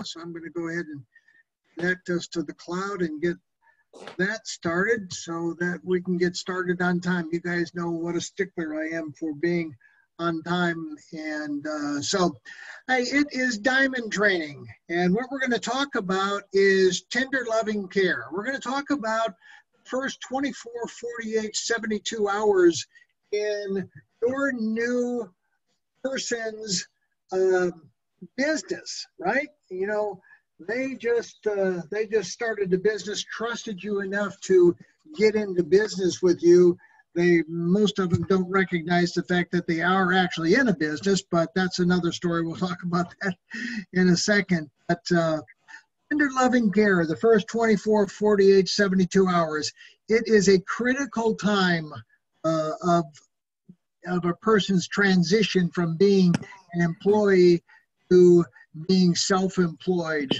So I'm going to go ahead and connect us to the cloud and get that started so that we can get started on time. You guys know what a stickler I am for being on time. And hey, it is Diamond Training. And what we're going to talk about is tender loving care. We're going to talk about the first 24, 48, 72 hours in your new person's business, right? You know, they just started the business, trusted you enough to get into business with you. Most of them don't recognize the fact that they are actually in a business, but that's another story. We'll talk about that in a second. But tender loving care, the first 24, 48, 72 hours, it is a critical time of a person's transition from being an employee to being self-employed.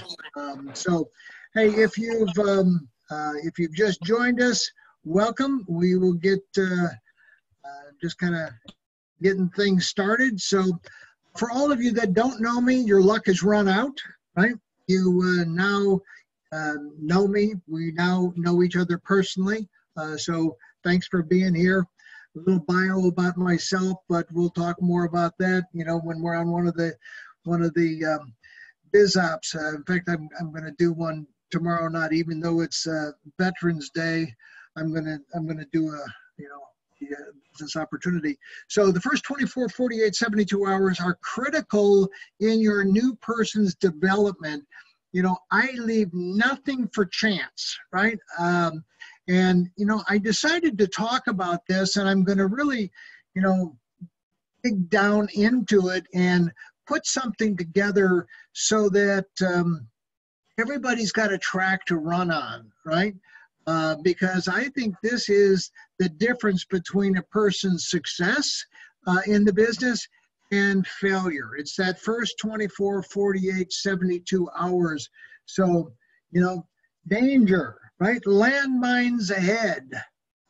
So, hey, if you've just joined us, welcome. We will get just kind of getting things started. So, for all of you that don't know me, your luck has run out, right? You now know me. We now know each other personally. So, thanks for being here. A little bio about myself, but we'll talk more about that, you know, when we're on one of the biz ops. In fact, I'm going to do one tomorrow night, even though it's Veterans Day. I'm going to do a business opportunity. So the first 24, 48, 72 hours are critical in your new person's development. You know, I leave nothing for chance, right? And, you know, I decided to talk about this, and I'm going to really, you know, dig down into it and put something together so that everybody's got a track to run on, right? Because I think this is the difference between a person's success in the business and failure. It's that first 24, 48, 72 hours. So, you know, danger, right? Landmines ahead.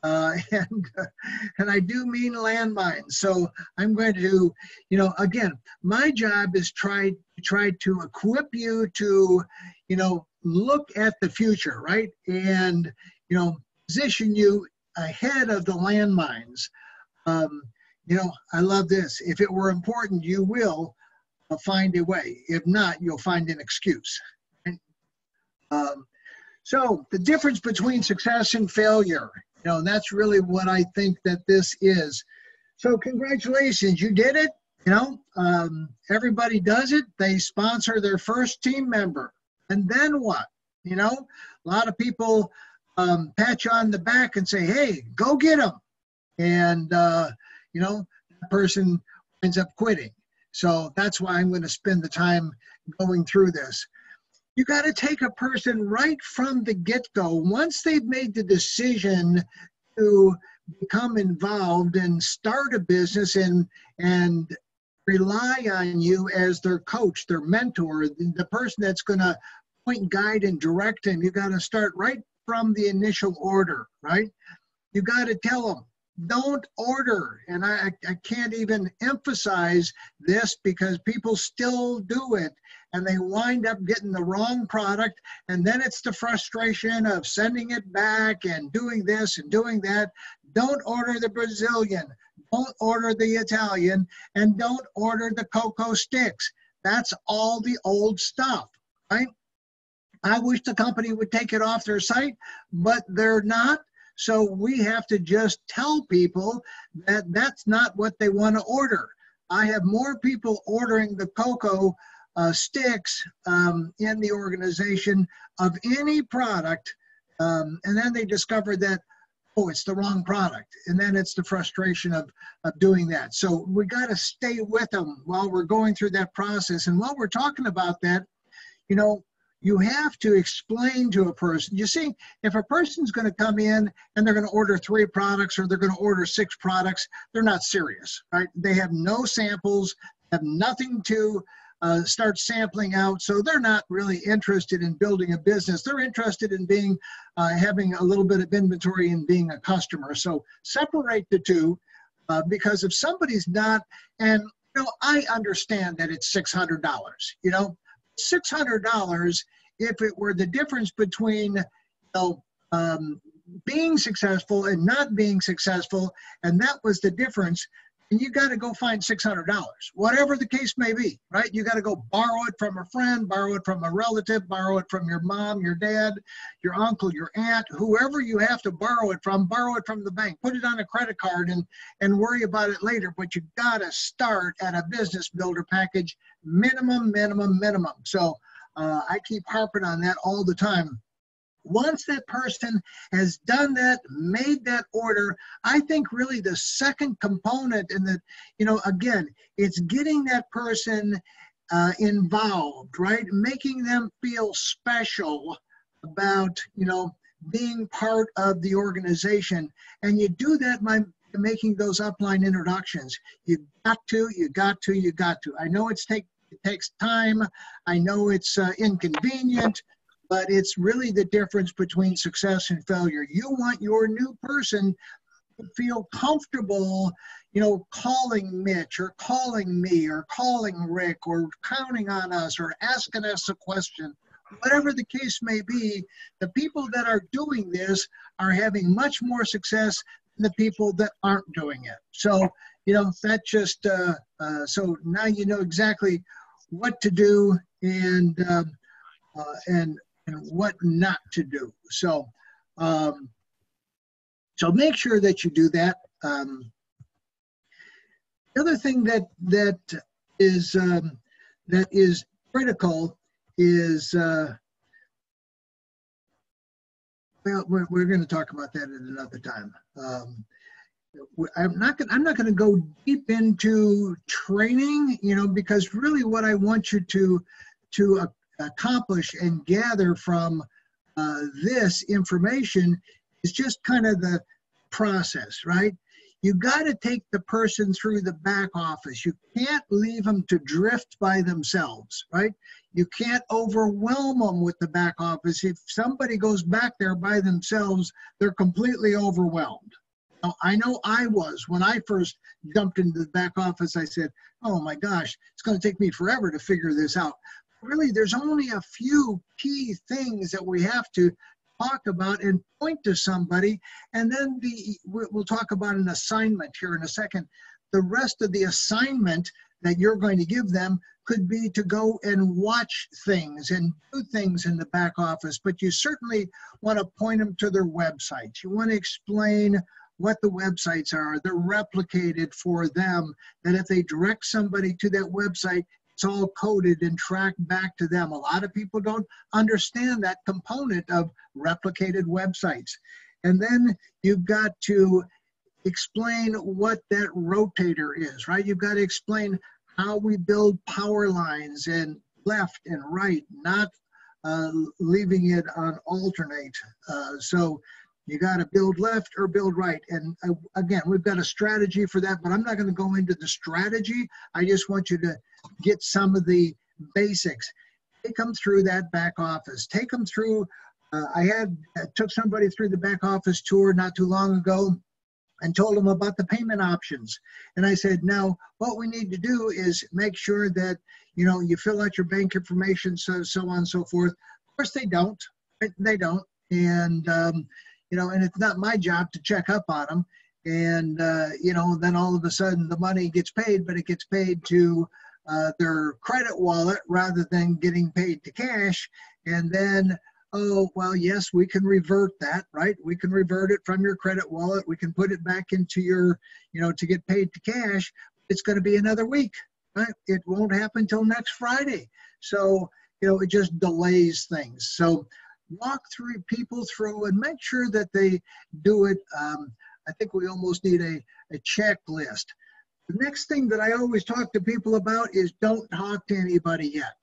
And I do mean landmines. So I'm going to, you know, again, my job is try to equip you to, you know, look at the future, right? And, you know, position you ahead of the landmines. You know, I love this. If it were important, you will find a way. If not, you'll find an excuse. Right? So the difference between success and failure, you know, that's really what I think that this is. So congratulations, you did it. You know, everybody does it. They sponsor their first team member. And then what? You know, a lot of people pat you on the back and say, hey, go get them. And, you know, that person ends up quitting. So that's why I'm going to spend the time going through this. You got to take a person right from the get-go. Once they've made the decision to become involved and start a business and rely on you as their coach, their mentor, the person that's going to point, guide, and direct them, you got to start right from the initial order, right? You got to tell them, don't order. And I can't even emphasize this because people still do it and they wind up getting the wrong product. And then it's the frustration of sending it back and doing this and doing that. Don't order the Brazilian. Don't order the Italian. And don't order the cocoa sticks. That's all the old stuff, right? I wish the company would take it off their site, but they're not. So we have to just tell people that that's not what they want to order. I have more people ordering the cocoa sticks in the organization of any product, and then they discover that, oh, it's the wrong product. And then it's the frustration of doing that. So we got to stay with them while we're going through that process. And while we're talking about that, you know, you have to explain to a person. You see, if a person's going to come in and they're going to order 3 products or they're going to order 6 products, they're not serious, right? They have no samples, have nothing to start sampling out, so they're not really interested in building a business. They're interested in being, having a little bit of inventory and being a customer. So separate the two because if somebody's not, and you know, I understand that it's $600, you know, $600 if it were the difference between, being successful and not being successful, and that was the difference. And you got to go find $600, whatever the case may be, right? You got to go borrow it from a friend, borrow it from a relative, borrow it from your mom, your dad, your uncle, your aunt, whoever you have to borrow it from the bank. Put it on a credit card and worry about it later. But you got to start at a business builder package, minimum. So I keep harping on that all the time. Once that person has done that, made that order, I think really the second component in that, again, it's getting that person involved, right? Making them feel special about, being part of the organization. And you do that by making those upline introductions. You got to. I know it takes time. I know it's inconvenient. But it's really the difference between success and failure. You want your new person to feel comfortable, calling Mitch or calling me or calling Rick or counting on us or asking us a question. Whatever the case may be, the people that are doing this are having much more success than the people that aren't doing it. So, that just, so now you know exactly what to do and what not to do. So, so make sure that you do that. The other thing that is critical is well, we're going to talk about that at another time. I'm not going to go deep into training, because really what I want you to accomplish and gather from this information is just kind of the process, right? You got to take the person through the back office. You can't leave them to drift by themselves, right? You can't overwhelm them with the back office. If somebody goes back there by themselves, they're completely overwhelmed. Now, I know I was. When I first jumped into the back office, I said, oh my gosh, it's going to take me forever to figure this out. Really, there's only a few key things that we have to talk about and point to somebody, and then we'll talk about an assignment here in a second. The rest of the assignment that you're going to give them could be to go and watch things and do things in the back office, but you certainly want to point them to their websites. You want to explain what the websites are. They're replicated for them, that if they direct somebody to that website, it's all coded and tracked back to them. A lot of people don't understand that component of replicated websites. And then you've got to explain what that rotator is, right? You've got to explain how we build power lines and left and right, not leaving it on alternate. So you got to build left or build right. And again, we've got a strategy for that, but I'm not going to go into the strategy. I just want you to get some of the basics. Take them through that back office. Take them through, I took somebody through the back office tour not too long ago and told them about the payment options. And I said, now what we need to do is make sure that, you fill out your bank information, so on and so forth. Of course they don't, they don't. And, and it's not my job to check up on them. And, then all of a sudden the money gets paid, but it gets paid to their credit wallet rather than getting paid to cash. And then, oh, well, yes, we can revert that, right? We can revert it from your credit wallet. We can put it back into your, to get paid to cash. It's going to be another week, right? It won't happen till next Friday. So, it just delays things. So walk people through and make sure that they do it. I think we almost need a checklist. The next thing that I always talk to people about is don't talk to anybody yet.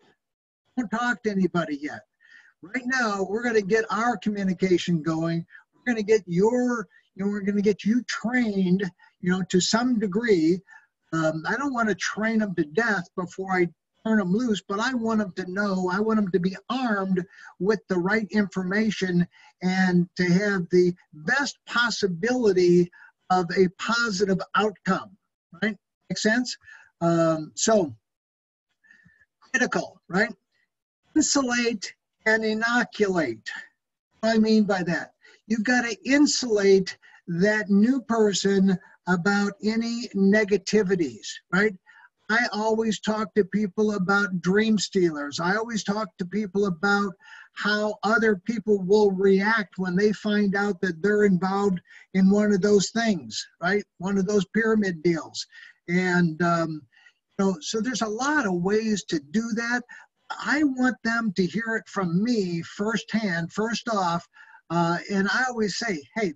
Don't talk to anybody yet. Right now, we're going to get our communication going. We're going to get we're going to get you trained, to some degree. I don't want to train them to death before I turn them loose, but I want them to know, I want them to be armed with the right information and to have the best possibility of a positive outcome, right? Make sense? So critical, right? Insulate and inoculate. What I mean by that, you've got to insulate that new person about any negativities, right? I always talk to people about dream stealers. I always talk to people about how other people will react when they find out that they're involved in one of those things, right? One of those pyramid deals. And, so there's a lot of ways to do that. I want them to hear it from me firsthand, first off. And I always say, hey,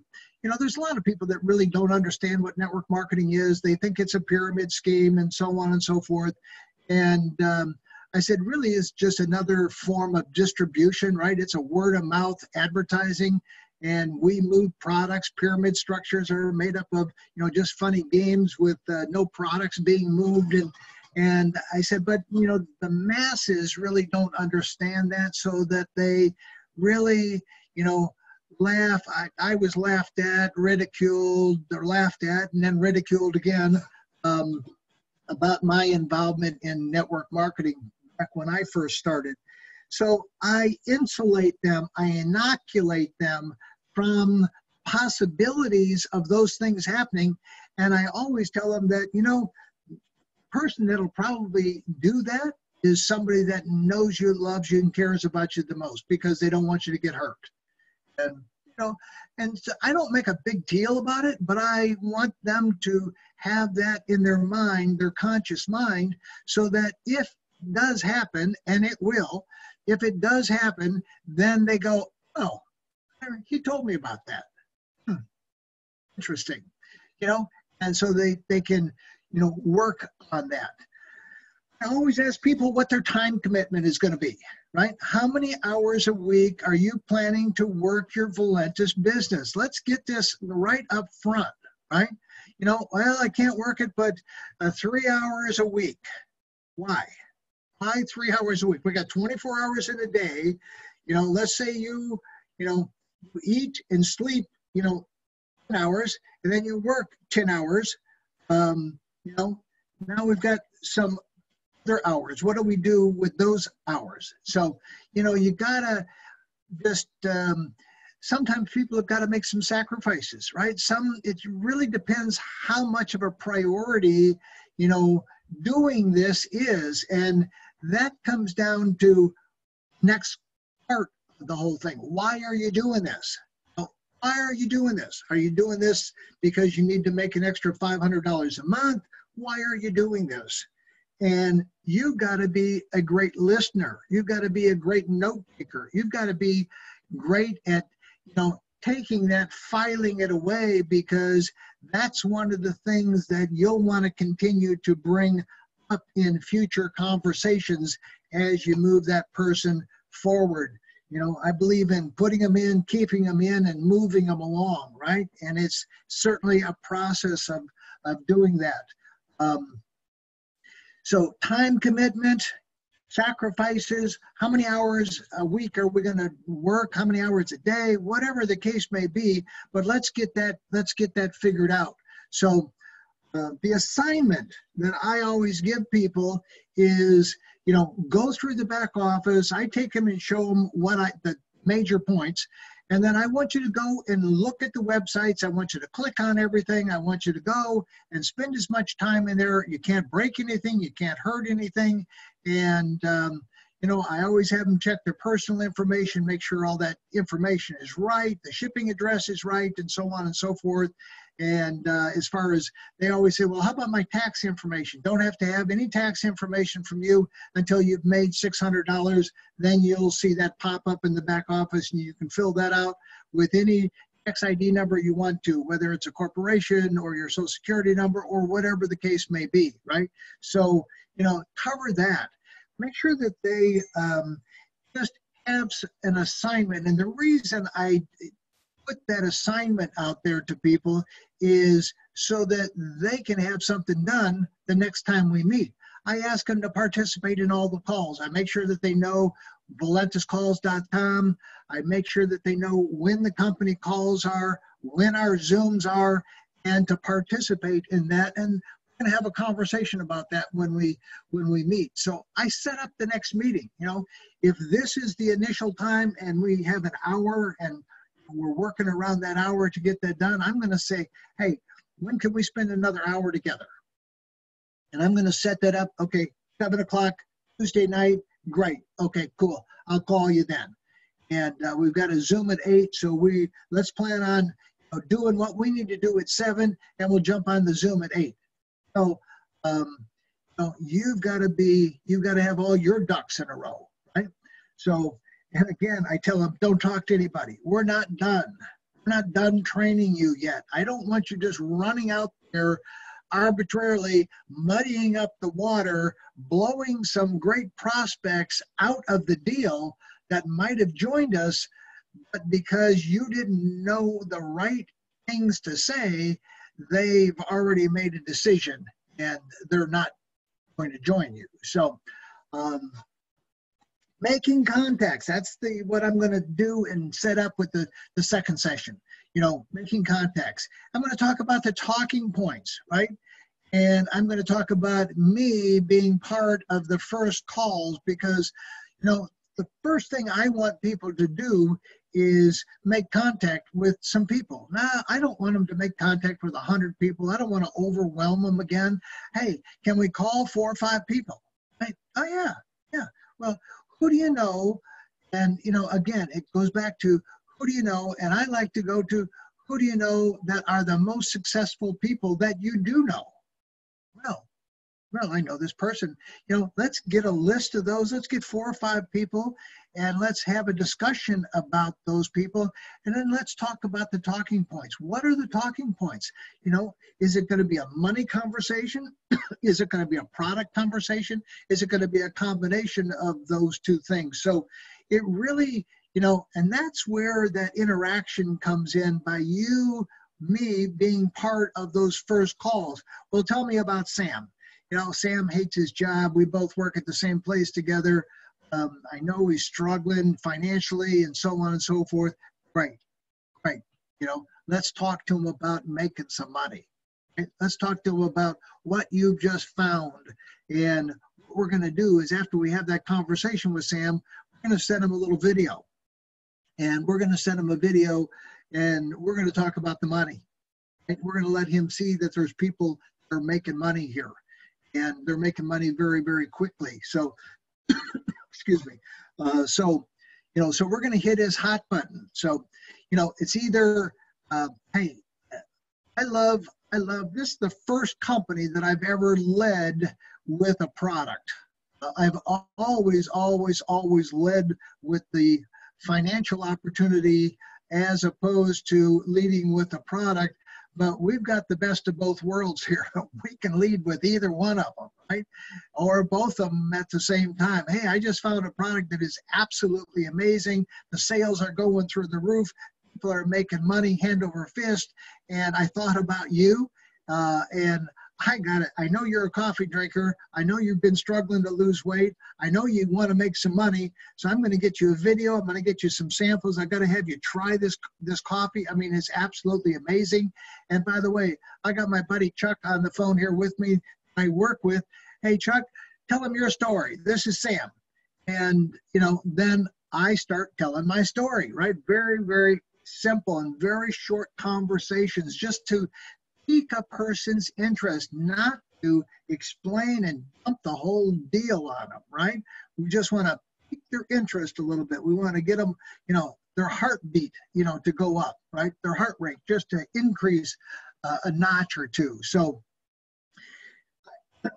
there's a lot of people that really don't understand what network marketing is. They think it's a pyramid scheme and so on and so forth. And I said, really is just another form of distribution, right? It's a word of mouth advertising, and we move products. Pyramid structures are made up of, just funny games with no products being moved. And I said, but, the masses really don't understand that, so that they really, laugh. I was laughed at, ridiculed, or laughed at, and then ridiculed again about my involvement in network marketing back when I first started. So I insulate them, I inoculate them from possibilities of those things happening. And I always tell them that, person that'll probably do that is somebody that knows you, loves you, and cares about you the most, because they don't want you to get hurt. And, and so I don't make a big deal about it, but I want them to have that in their mind, their conscious mind, so that if it does happen, and it will, if it does happen, then they go, oh, he told me about that. Interesting, and so they can, work on that. I always ask people what their time commitment is going to be, right? How many hours a week are you planning to work your Valentis business? Let's get this right up front, right? Well, I can't work it, but 3 hours a week. Why? Why 3 hours a week? We got 24 hours in a day. Let's say you eat and sleep, 10 hours, and then you work 10 hours. Now we've got some other hours. What do we do with those hours? So, you gotta just, sometimes people have got to make some sacrifices, right? It really depends how much of a priority, doing this is. And that comes down to next part of the whole thing. Why are you doing this? Why are you doing this? Are you doing this because you need to make an extra $500 a month? Why are you doing this? And you've got to be a great listener. You've got to be a great note taker. You've got to be great at, taking that, filing it away, because that's one of the things that you'll want to continue to bring up in future conversations as you move that person forward. I believe in putting them in, keeping them in, and moving them along, right? And it's certainly a process of doing that. So time commitment, sacrifices, how many hours a week are we going to work, how many hours a day, whatever the case may be, but let's get that figured out. So the assignment that I always give people is, go through the back office. I take them and show them the major points. And then I want you to go and look at the websites. I want you to click on everything. I want you to go and spend as much time in there. You can't break anything. You can't hurt anything. And, I always have them check their personal information, make sure all that information is right, the shipping address is right, and so on and so forth. And as far as, they always say, well, how about my tax information? Don't have to have any tax information from you until you've made $600. Then you'll see that pop up in the back office, and you can fill that out with any tax ID number you want to, whether it's a corporation or your social security number or whatever the case may be, right? So, cover that. Make sure that they just have an assignment. And the reason I put that assignment out there to people is so that they can have something done the next time we meet. I ask them to participate in all the calls. I make sure that they know valentiscalls.com. I make sure that they know when the company calls are, when our Zooms are, and to participate in that. And going to have a conversation about that when we meet. So I set up the next meeting. You know, if this is the initial time and we have an hour and we're working around that hour to get that done, I'm going to say, hey, when can we spend another hour together? And I'm going to set that up. Okay, 7 o'clock Tuesday night. Great. Okay, cool. I'll call you then. And we've got a Zoom at 8, so let's plan on doing what we need to do at 7, and we'll jump on the Zoom at 8. So you've got to have all your ducks in a row, right? So, and again, I tell them, don't talk to anybody. We're not done. We're not done training you yet. I don't want you just running out there arbitrarily muddying up the water, blowing some great prospects out of the deal that might have joined us, but because you didn't know the right things to say, they've already made a decision and they're not going to join you. So making contacts, that's what I'm going to do and set up with the second session. You know, making contacts. I'm going to talk about the talking points, right? And I'm going to talk about me being part of the first calls because, you know, the first thing I want people to do is make contact with some people. Now, I don't want them to make contact with 100 people. I don't want to overwhelm them again. Hey, can we call 4 or 5 people? Right? Oh, yeah. Well, who do you know? And, you know, again, it goes back to who do you know? And I like to go to who do you know that are the most successful people that you do know? Well, I know this person. You know, let's get a list of those. Let's get 4 or 5 people and let's have a discussion about those people. And then let's talk about the talking points. What are the talking points? You know, is it going to be a money conversation? Is it going to be a product conversation? Is it going to be a combination of those 2 things? So it really, you know, and that's where that interaction comes in by me being part of those first calls. Well, tell me about Sam. You know, Sam hates his job. We both work at the same place together. I know he's struggling financially and so on and so forth. Great. You know, let's talk to him about making some money. Right? Let's talk to him about what you've just found. And what we're going to do is after we have that conversation with Sam, we're going to send him a little video. And we're going to send him a video and we're going to talk about the money. Right? We're going to let him see that there's people that are making money here. And they're making money very, very quickly. So, excuse me. So we're going to hit his hot button. So, you know, it's either, hey, I love this is the first company that I've ever led with a product. I've always led with the financial opportunity as opposed to leading with a product. But we've got the best of both worlds here. We can lead with either one of them, right? Or both of them at the same time. Hey, I just found a product that is absolutely amazing. The sales are going through the roof. People are making money hand over fist. And I thought about you. And I got it. I know you're a coffee drinker. I know you've been struggling to lose weight. I know you want to make some money. So I'm going to get you a video. I'm going to get you some samples. I've got to have you try this coffee. I mean, it's absolutely amazing. And by the way, I got my buddy Chuck on the phone here with me. I work with. Hey, Chuck, tell him your story. This is Sam. And, you know, then I start telling my story, right? Very, very simple and very short conversations just to pique a person's interest, not to explain and dump the whole deal on them, right? We just want to pique their interest a little bit. We want to get them, you know, their heartbeat, you know, to go up, right? Their heart rate just to increase a notch or 2. So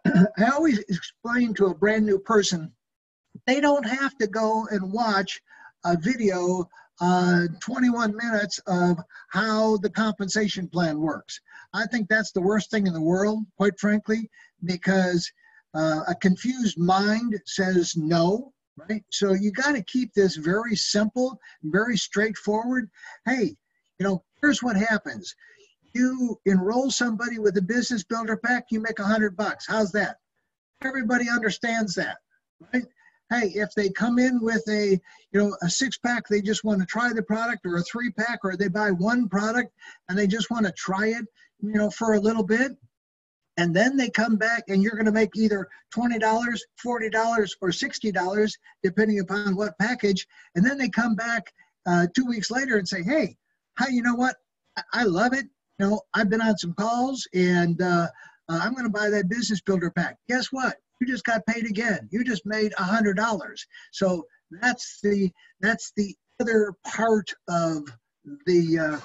I always explain to a brand new person, they don't have to go and watch a video 21 minutes of how the compensation plan works. I think that's the worst thing in the world, quite frankly, because a confused mind says no, right? So you got to keep this very simple, very straightforward. Hey, you know, here's what happens. You enroll somebody with a business builder pack, you make $100. How's that? Everybody understands that, right? Hey, if they come in with a 6-pack, they just want to try the product, or a 3-pack, or they buy one product and they just want to try it, you know, for a little bit, And then they come back and you're going to make either $20, $40, or $60, depending upon what package. And then they come back 2 weeks later and say, hey, you know what? I love it. You know, I've been on some calls and I'm going to buy that business builder pack. Guess what? You just got paid again. You just made $100. So that's the other part of the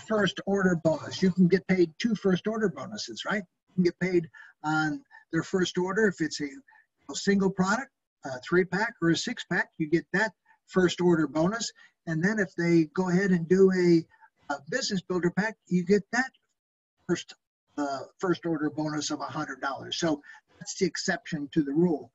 first order bonus. You can get paid 2 first order bonuses, right? You can get paid on their first order if it's a single product, a 3-pack or a 6-pack. You get that first order bonus, and then if they go ahead and do a business builder pack, you get that first order bonus of $100. So that's the exception to the rule.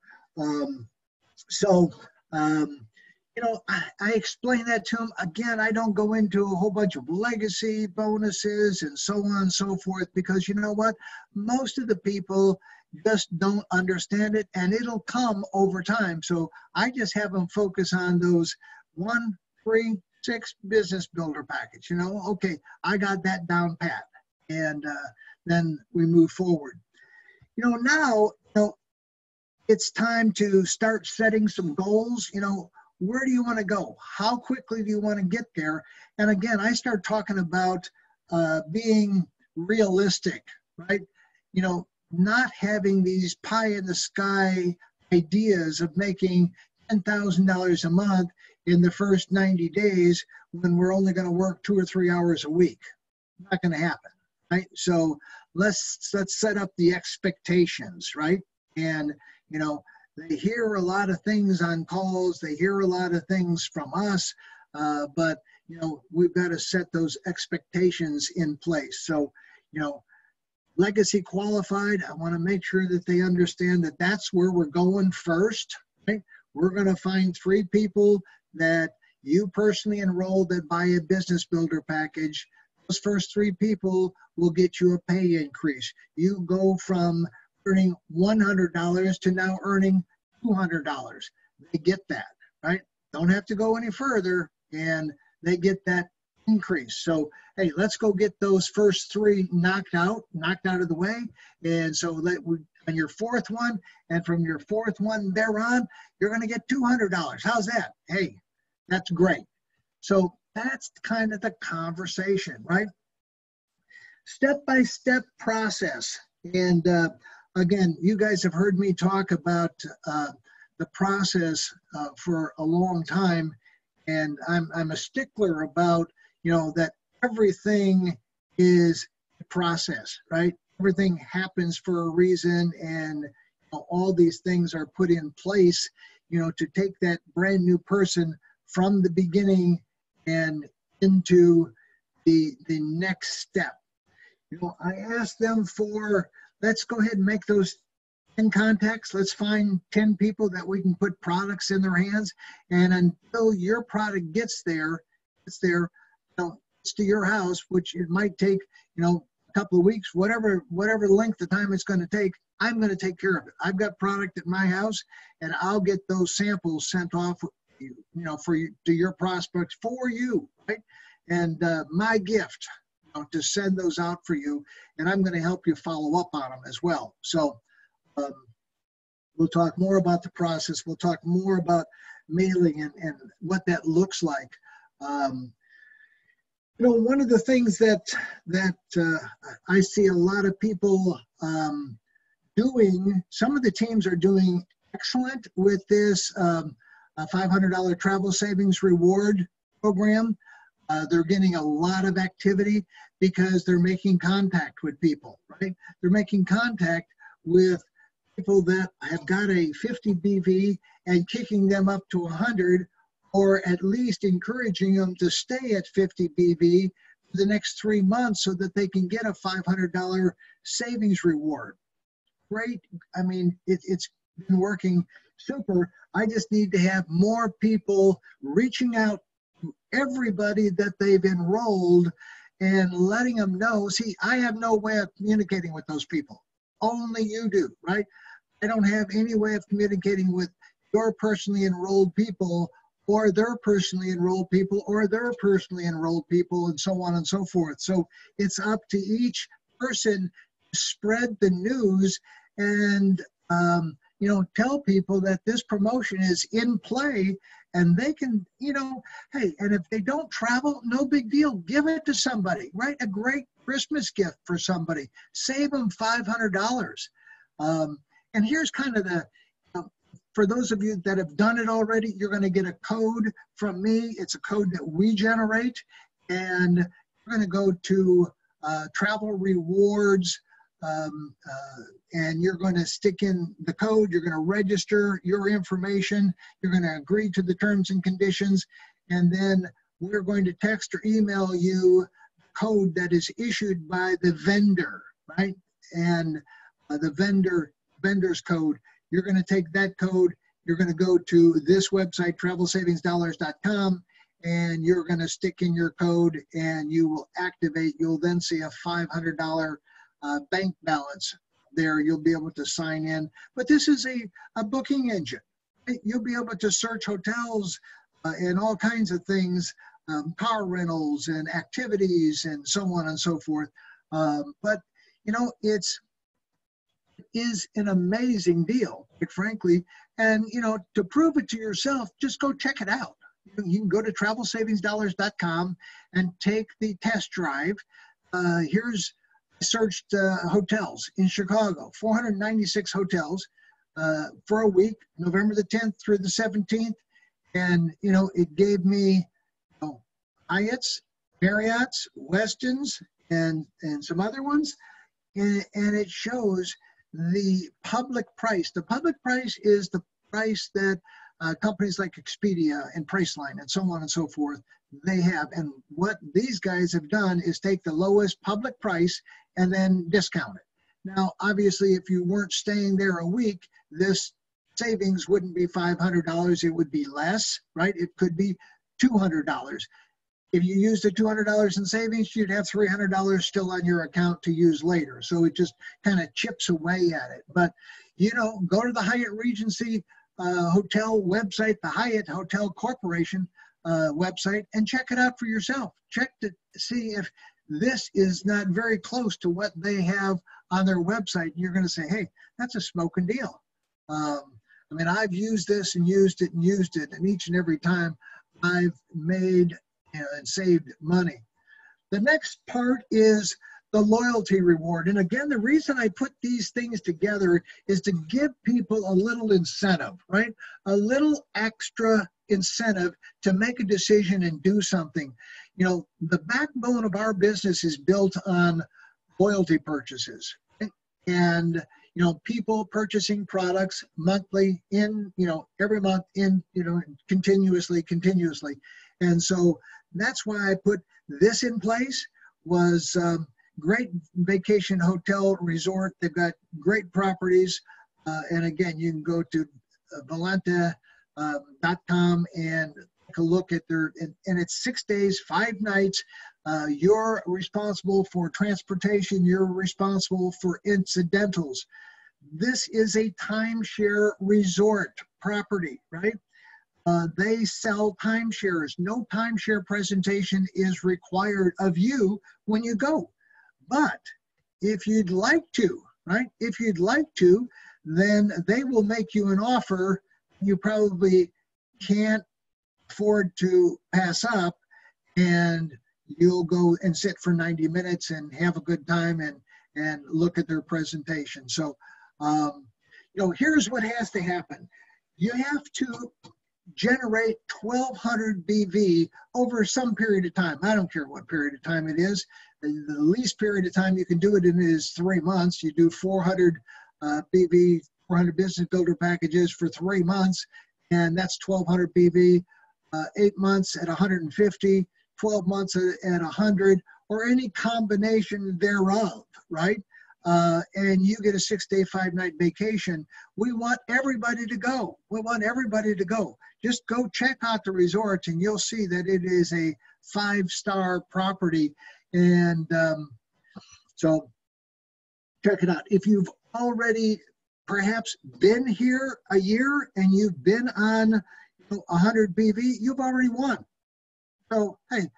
You know, I explain that to them. Again, I don't go into a whole bunch of legacy bonuses and so on and so forth, because you know what? Most of the people just don't understand it, and it'll come over time. So I just have them focus on those 1, 3, 6 business builder package. You know, okay, I got that down pat, and then we move forward. You know, now, it's time to start setting some goals. You know, where do you want to go? How quickly do you want to get there? And again, I start talking about being realistic, right? You know, not having these pie in the sky ideas of making $10,000 a month in the first 90 days when we're only going to work 2 or 3 hours a week. Not going to happen, right? So let's set up the expectations, right? And, you know, they hear a lot of things on calls. They hear a lot of things from us, but, you know, we've got to set those expectations in place. So, you know, legacy qualified, I want to make sure that they understand that that's where we're going first, right? We're going to find 3 people that you personally enroll that buy a business builder package. Those first 3 people will get you a pay increase. You go from earning $100 to now earning $200. They get that, right? Don't have to go any further, and they get that increase. So, hey, let's go get those first 3 knocked out of the way. And so on your 4th one, and from your 4th one thereon, you're going to get $200. How's that? Hey, that's great. So that's kind of the conversation, right? Step-by-step process. And again, you guys have heard me talk about the process for a long time, and I'm a stickler about, you know, that everything is a process, right? Everything happens for a reason, and you know, all these things are put in place, you know, to take that brand new person from the beginning and into the next step. You know, I asked them for, let's go ahead and make those 10 contacts. Let's find 10 people that we can put products in their hands. And until your product gets there, you know, it's to your house, which it might take, you know, a couple of weeks, whatever length of time it's going to take, I'm going to take care of it. I've got product at my house, and I'll get those samples sent off, you know, to your prospects for you, right? And my gift, to send those out for you, and I'm going to help you follow up on them as well. So we'll talk more about the process. We'll talk more about mailing and what that looks like. You know, one of the things that I see a lot of people doing, some of the teams are doing excellent with this $500 travel savings reward program. They're getting a lot of activity because they're making contact with people, right? They're making contact with people that have got a 50 BV and kicking them up to 100, or at least encouraging them to stay at 50 BV for the next 3 months so that they can get a $500 savings reward. Great. I mean, it's been working super. I just need to have more people reaching out to everybody that they've enrolled and letting them know. See, I have no way of communicating with those people. Only you do, right? I don't have any way of communicating with your personally enrolled people, or their personally enrolled people, or their personally enrolled people, and so on and so forth. So it's up to each person to spread the news and, you know, tell people that this promotion is in play, and they can, you know, hey, and if they don't travel, no big deal. Give it to somebody, right? A great Christmas gift for somebody. Save them $500. And here's kind of the, for those of you that have done it already, you're going to get a code from me. It's a code that we generate, and you're going to go to Travel Rewards, and you're going to stick in the code. You're going to register your information. You're going to agree to the terms and conditions, and then we're going to text or email you code that is issued by the vendor, right? And the vendor's code. You're going to take that code, you're going to go to this website, travelsavingsdollars.com, and you're going to stick in your code, and you will activate. You'll then see a $500 bank balance there. You'll be able to sign in. But this is a booking engine. You'll be able to search hotels and all kinds of things, car rentals and activities and so on and so forth. But, you know, it is an amazing deal, quite frankly. And, you know, to prove it to yourself, just go check it out. You can go to travelsavingsdollars.com and take the test drive. I searched hotels in Chicago, 496 hotels for a week, November the 10th through the 17th. And, you know, it gave me Hyatts, Marriotts, Westins, and some other ones. And it shows the public price. The public price is the price that companies like Expedia and Priceline and so on and so forth, they have. And what these guys have done is take the lowest public price and then discount it. Now, obviously, if you weren't staying there a week, this savings wouldn't be $500. It would be less, right? It could be $200. If you used the $200 in savings, you'd have $300 still on your account to use later. So it just kind of chips away at it. But, you know, go to the Hyatt Regency hotel website, the Hyatt Hotel Corporation website, and check it out for yourself. Check to see if this is not very close to what they have on their website. You're going to say, hey, that's a smoking deal. I mean, I've used this and used it and used it, and each and every time I've made and saved money. The next part is the loyalty reward. And again, the reason I put these things together is to give people a little incentive, right? A little extra incentive to make a decision and do something. You know, the backbone of our business is built on loyalty purchases. Right? And, you know, people purchasing products monthly every month continuously. And so that's why I put this in place. Was great vacation hotel resort. They've got great properties. And again, you can go to Volanta.com and take a look at their, and it's 6 days, 5 nights. You're responsible for transportation. You're responsible for incidentals. This is a timeshare resort property, right? They sell timeshares. No timeshare presentation is required of you when you go. But if you'd like to, right? If you'd like to, then they will make you an offer you probably can't afford to pass up, and you'll go and sit for 90 minutes and have a good time and look at their presentation. So, you know, here's what has to happen. You have to generate 1,200 BV over some period of time. I don't care what period of time it is. The least period of time you can do it in is 3 months. You do 400 BV, 400 business builder packages for 3 months, and that's 1,200 BV. 8 months at 150, 12 months at 100, or any combination thereof, right? And you get a 6-day, 5-night vacation. We want everybody to go. We want everybody to go. Just go check out the resort, and you'll see that it is a 5-star property. And so check it out. If you've already perhaps been here a year and you've been on 100 BV, you've already won. So, hey,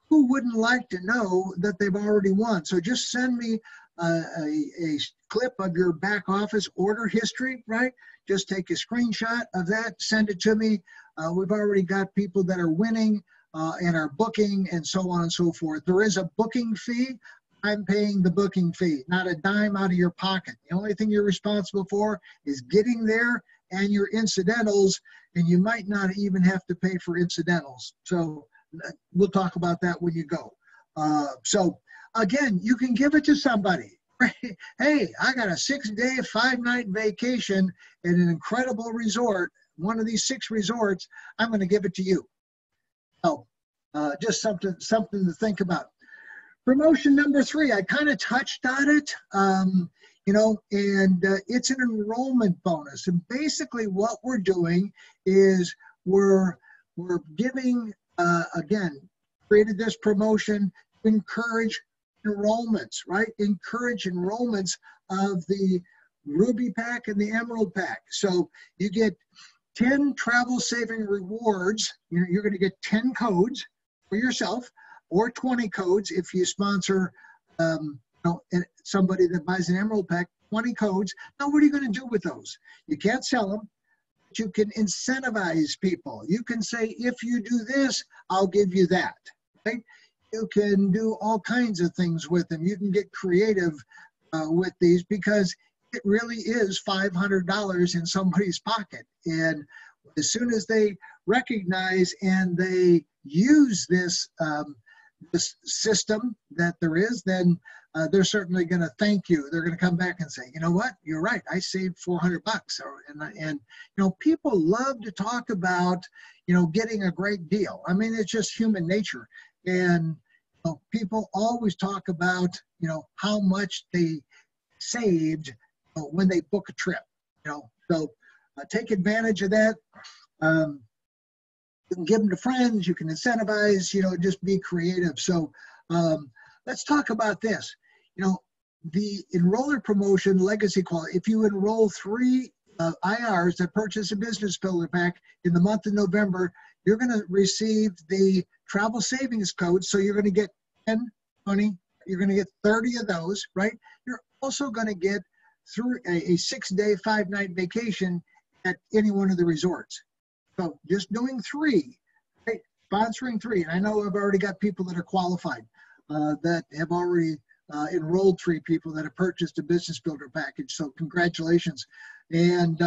who wouldn't like to know that they've already won? So just send me a clip of your back office order history, right? Just take a screenshot of that, send it to me. We've already got people that are winning and are booking and so on and so forth. There is a booking fee. I'm paying the booking fee, not a dime out of your pocket. The only thing you're responsible for is getting there and your incidentals, and you might not even have to pay for incidentals. So we'll talk about that when you go. So again, you can give it to somebody. Hey, I got a 6-day, 5-night vacation at an incredible resort, one of these 6 resorts. I'm going to give it to you. So just something to think about. Promotion number 3, I kind of touched on it, you know, and it's an enrollment bonus. And basically what we're doing is we're giving, again, created this promotion to encourage enrollments, right? Encourage enrollments of the Ruby Pack and the Emerald Pack. So you get 10 travel saving rewards. You're going to get 10 codes for yourself, or 20 codes if you sponsor you know, somebody that buys an Emerald Pack, 20 codes. Now, what are you going to do with those? You can't sell them, but you can incentivize people. You can say, if you do this, I'll give you that, right? You can do all kinds of things with them. You can get creative with these, because it really is $500 in somebody's pocket. And as soon as they recognize and they use this this system that there is, then they're certainly going to thank you. They're going to come back and say, you know what, you're right, I saved $400. And you know, people love to talk about, you know, getting a great deal. I mean, it's just human nature. And you know, people always talk about, you know, how much they saved when they book a trip, you know. So take advantage of that. You can give them to friends, you can incentivize, you know, just be creative. So let's talk about this. You know, the enroller promotion, legacy quality, if you enroll 3 IRs that purchase a business builder pack in the month of November, you're going to receive the travel savings code. So you're going to get 10, 20, you're going to get 30 of those, right? You're also going to get through a 6-day, 5-night vacation at any one of the resorts. So just doing 3, right? Sponsoring 3. And I know I've already got people that are qualified that have already enrolled 3 people that have purchased a business builder package. So congratulations. And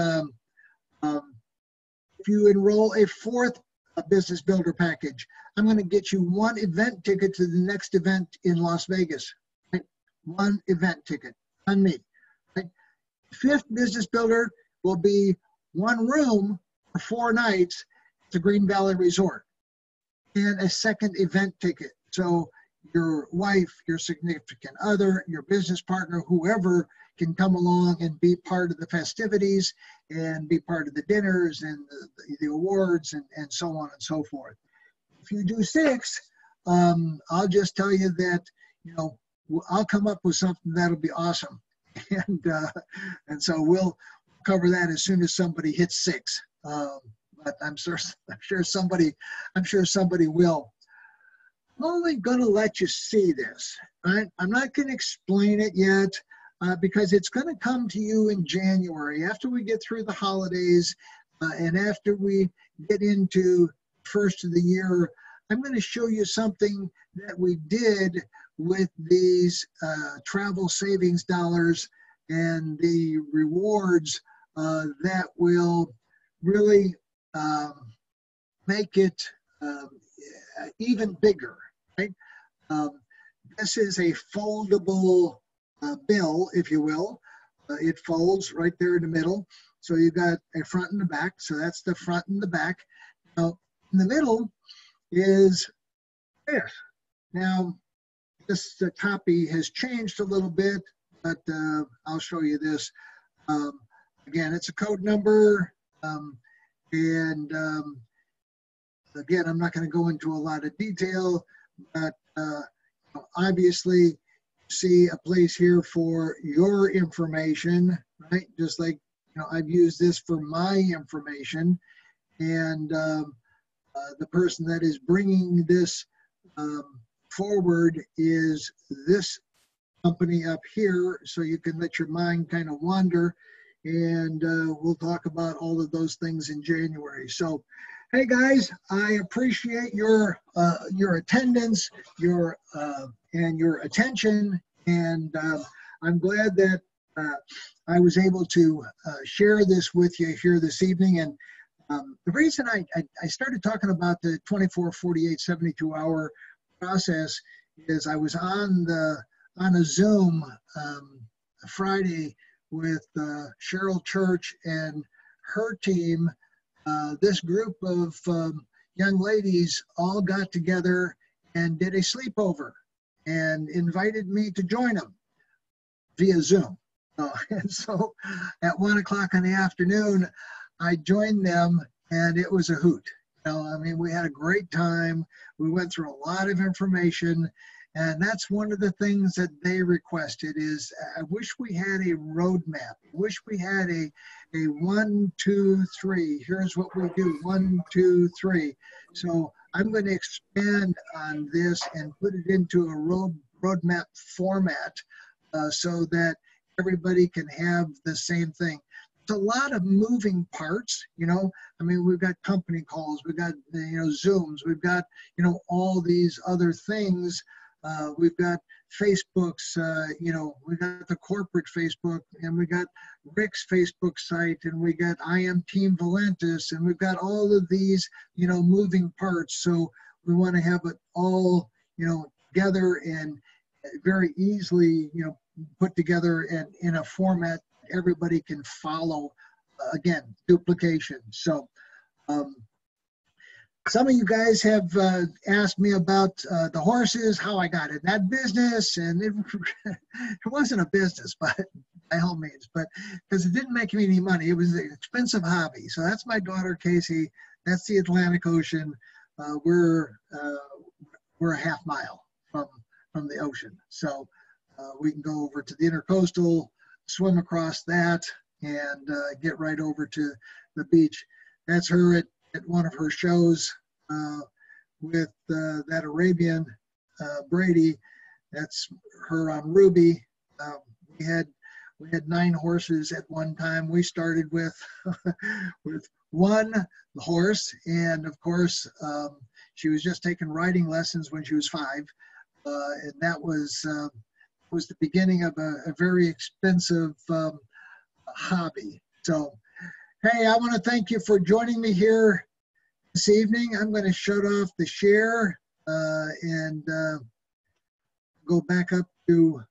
if you enroll a 4th business builder package, I'm going to get you 1 event ticket to the next event in Las Vegas. Right? 1 event ticket on me. Right? 5th business builder will be 1 room for 4 nights at the Green Valley Resort, and a 2nd event ticket. So your wife, your significant other, your business partner, whoever can come along and be part of the festivities and be part of the dinners and the awards and so on and so forth. If you do 6, I'll just tell you that, you know, I'll come up with something that'll be awesome. And so we'll cover that as soon as somebody hits 6. But I'm sure somebody will. I'm only going to let you see this. Right? I'm not going to explain it yet because it's going to come to you in January after we get through the holidays and after we get into first of the year. I'm going to show you something that we did with these travel savings dollars and the rewards that will really make it even bigger, right? This is a foldable bill, if you will. It folds right there in the middle. So you got a front and a back. So that's the front and the back. Now, in the middle is this. Now, this copy has changed a little bit, but I'll show you this. Again, it's a code number. Again, I'm not going to go into a lot of detail, but obviously see a place here for your information, right? Just like, you know, I've used this for my information, and the person that is bringing this forward is this company up here so you can let your mind kind of wander. And we'll talk about all of those things in January. So, hey guys, I appreciate your attendance, and your attention, and I'm glad that I was able to share this with you here this evening. And the reason I started talking about the 24, 48, 72-hour process is I was on a Zoom Friday with Cheryl Church and her team. This group of young ladies all got together and did a sleepover and invited me to join them via Zoom. And so at 1 o'clock in the afternoon, I joined them, and it was a hoot. I mean, we had a great time. We went through a lot of information, and that's one of the things that they requested is, I wish we had a roadmap. I wish we had a 1, 2, 3. Here's what we do, 1, 2, 3. So I'm going to expand on this and put it into a roadmap format so that everybody can have the same thing. It's a lot of moving parts, I mean, we've got company calls, we've got, Zooms, we've got, all these other things. We've got Facebooks, we got the corporate Facebook, and we got Rick's Facebook site, and we got I Am Team Valentis, and we've got all of these, moving parts. So we want to have it all, together and very easily, put together and in a format everybody can follow. Again, duplication. So some of you guys have asked me about the horses, how I got in that business, and it wasn't a business, but by all means, but because it didn't make me any money. It was an expensive hobby. So that's my daughter, Casey. That's the Atlantic Ocean. We're a half mile from the ocean. So we can go over to the Intercoastal, swim across that, and get right over to the beach. That's her at one of her shows with that Arabian Brady. That's her on Ruby. We had 9 horses at one time. We started with with one horse, and of course she was just taking riding lessons when she was 5, and that was the beginning of a very expensive hobby. So, hey, I want to thank you for joining me here this evening. I'm going to shut off the share and go back up to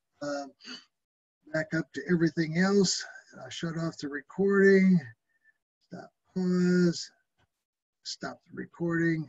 everything else. I'll shut off the recording. Stop, pause. Stop the recording.